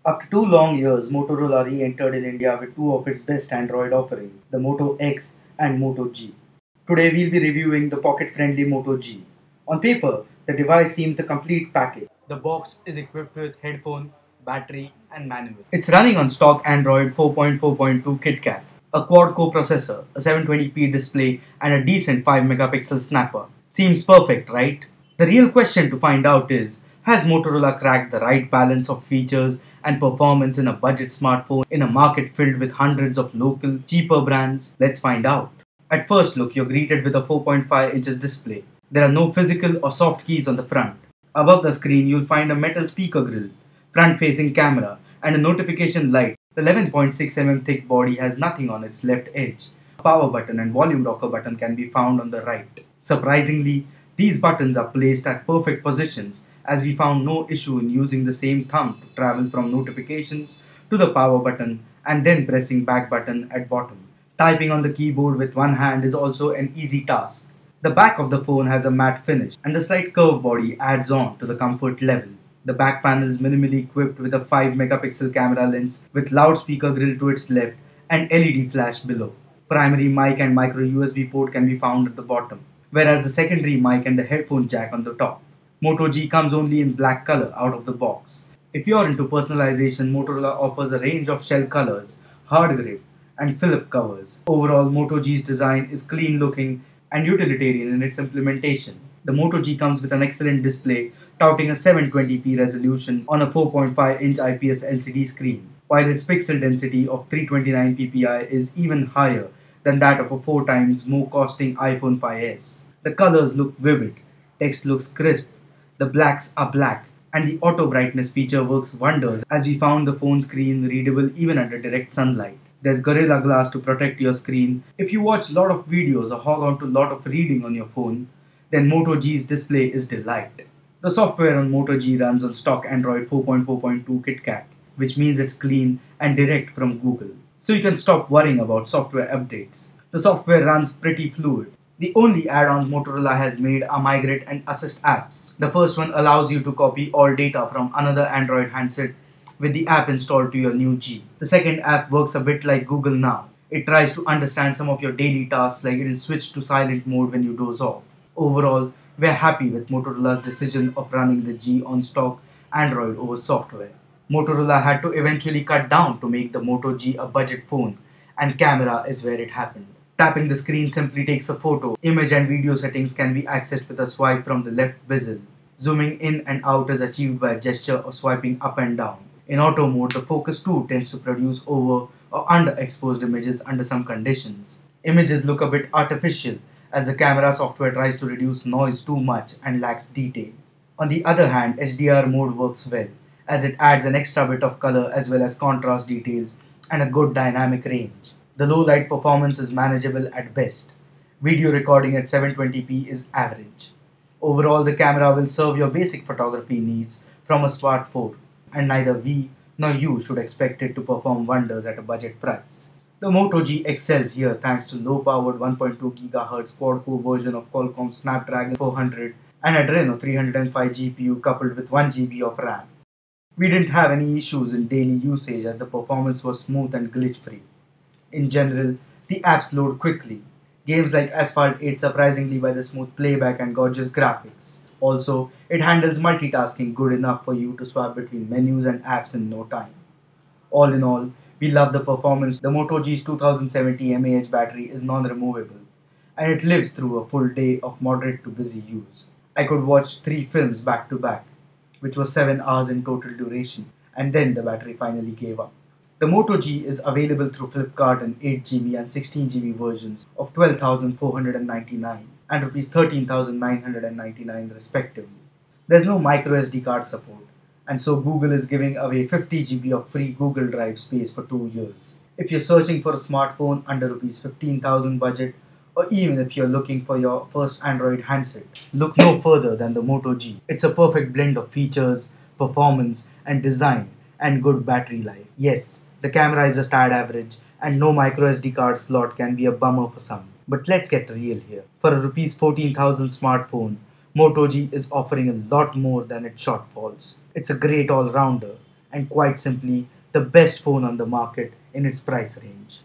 After 2 long years, Motorola re-entered in India with two of its best Android offerings, the Moto X and Moto G. Today we'll be reviewing the pocket-friendly Moto G. On paper, the device seems the complete package. The box is equipped with headphone, battery and manual. It's running on stock Android 4.4.2 KitKat, a quad-core processor, a 720p display and a decent 5 megapixel snapper. Seems perfect, right? The real question to find out is, has Motorola cracked the right balance of features and performance in a budget smartphone in a market filled with hundreds of local, cheaper brands? Let's find out. At first look, you're greeted with a 4.5 inches display. There are no physical or soft keys on the front. Above the screen, you'll find a metal speaker grill, front-facing camera, and a notification light. The 11.6 mm thick body has nothing on its left edge. A power button and volume rocker button can be found on the right. Surprisingly, these buttons are placed at perfect positions, as we found no issue in using the same thumb to travel from notifications to the power button and then pressing back button at bottom. Typing on the keyboard with one hand is also an easy task. The back of the phone has a matte finish and the slight curved body adds on to the comfort level. The back panel is minimally equipped with a 5 megapixel camera lens with loudspeaker grill to its left and LED flash below. Primary mic and micro USB port can be found at the bottom, whereas the secondary mic and the headphone jack on the top. Moto G comes only in black color out of the box. If you're into personalization, Motorola offers a range of shell colors, hard grip, and Philip covers. Overall, Moto G's design is clean looking and utilitarian in its implementation. The Moto G comes with an excellent display, touting a 720p resolution on a 4.5-inch IPS LCD screen, while its pixel density of 329 ppi is even higher than that of a 4 times more costing iPhone 5s. The colors look vivid, text looks crisp, the blacks are black, and the auto brightness feature works wonders as we found the phone screen readable even under direct sunlight. There's Gorilla Glass to protect your screen. If you watch a lot of videos or hog on to a lot of reading on your phone, then Moto G's display is delight. The software on Moto G runs on stock Android 4.4.2 KitKat, which means it's clean and direct from Google. So you can stop worrying about software updates. The software runs pretty fluid. The only add-ons Motorola has made are Migrate and Assist apps. The first one allows you to copy all data from another Android handset with the app installed to your new G. The second app works a bit like Google Now. It tries to understand some of your daily tasks, like it'll switch to silent mode when you doze off. Overall, we're happy with Motorola's decision of running the G on stock Android over software. Motorola had to eventually cut down to make the Moto G a budget phone, and camera is where it happened. Tapping the screen simply takes a photo. Image and video settings can be accessed with a swipe from the left bezel. Zooming in and out is achieved by a gesture of swiping up and down. In auto mode, the focus 2 tends to produce over or underexposed images under some conditions. Images look a bit artificial as the camera software tries to reduce noise too much and lacks detail. On the other hand, HDR mode works well as it adds an extra bit of color as well as contrast details and a good dynamic range. The low light performance is manageable at best. Video recording at 720p is average. Overall, the camera will serve your basic photography needs from a smartphone, and neither we nor you should expect it to perform wonders at a budget price. The Moto G excels here thanks to low-powered 1.2 GHz quad-core version of Qualcomm Snapdragon 400 and Adreno 305 GPU coupled with 1 GB of RAM. We didn't have any issues in daily usage as the performance was smooth and glitch-free. In general, the apps load quickly. Games like Asphalt aid surprisingly by the smooth playback and gorgeous graphics. Also, it handles multitasking good enough for you to swap between menus and apps in no time. All in all, we love the performance. The Moto G's 2070 mAh battery is non-removable, and it lives through a full day of moderate to busy use. I could watch 3 films back to back, which was 7 hours in total duration, and then the battery finally gave up. The Moto G is available through Flipkart in 8 GB and 16 GB versions of 12,499 and Rs 13,999 respectively. There's no micro SD card support, and so Google is giving away 50 GB of free Google Drive space for 2 years. If you're searching for a smartphone under Rs 15,000 budget, or even if you're looking for your first Android handset, look no further than the Moto G. It's a perfect blend of features, performance, and design, and good battery life. Yes, the camera is a tad average, and no micro SD card slot can be a bummer for some. But let's get real here. For a Rs 14,000 smartphone, Moto G is offering a lot more than its shortfalls. It's a great all-rounder, and quite simply the best phone on the market in its price range.